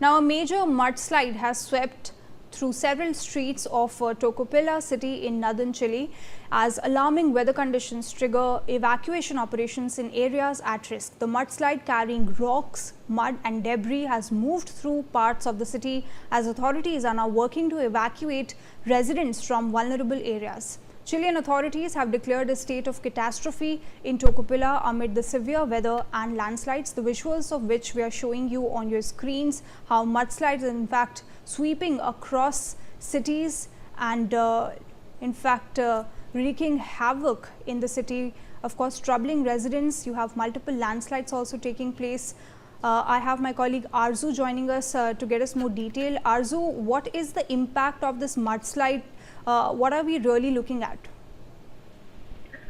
Now, a major mudslide has swept through several streets of Tocopilla city in northern Chile as alarming weather conditions trigger evacuation operations in areas at risk. The mudslide carrying rocks, mud and debris has moved through parts of the city as authorities are now working to evacuate residents from vulnerable areas. Chilean authorities have declared a state of catastrophe in Tocopilla amid the severe weather and landslides, the visuals of which we are showing you on your screens, how mudslides are in fact sweeping across cities and wreaking havoc in the city, of course troubling residents. You have multiple landslides also taking place. I have my colleague Arzu joining us to get us more detail. Arzu, what is the impact of this mudslide? What are we really looking at?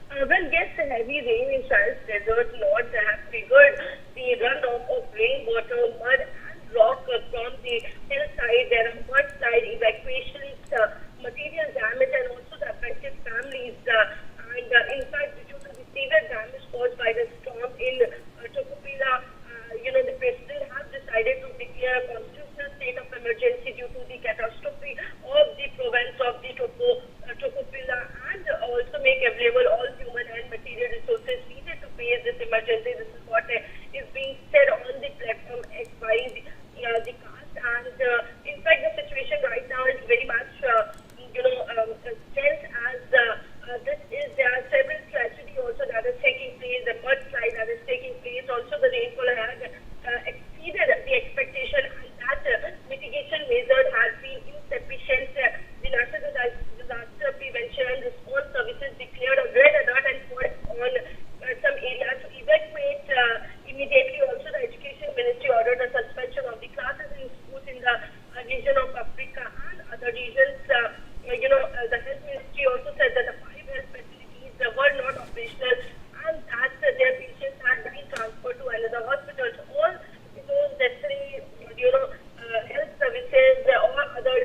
Well, yes, the heavy rain in Charles Desert North have triggered the runoff of rainwater, mud and rock from the hillside. There are mudslide evacuations, material damage and also the affected families. In fact, due to the severe damage caused by the storm in Tocopilla, the president has decided to declare a constitutional state of emergency due to the catastrophe of the province of the Tocopilla and also make available all human and material resources needed to face this emergency. This is what is being said on the platform X by the cast. And in fact, the situation right now is very much tense as there are several tragedy also that is taking place, the mudslide that is taking place. Also, the rainfall has exceeded the expectation, and that mitigation measures has been insufficient. The National Disaster Prevention and Response Services declared a red alert and called on some areas to evacuate immediately. Also, the Education Ministry ordered the suspension of the classes in schools in the region of Africa and other regions. The Health Ministry also said that the 5 health facilities were not operational and that their patients had been transferred to another hospital. So all those necessary, health services or other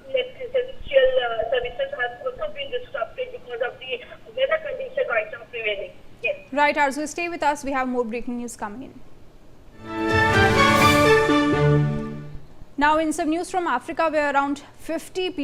essential services have also been disrupted because of the weather condition right now prevailing. Yes. Right, Arzu, stay with us. We have more breaking news coming in. Now, in some news from Africa, where around 50 people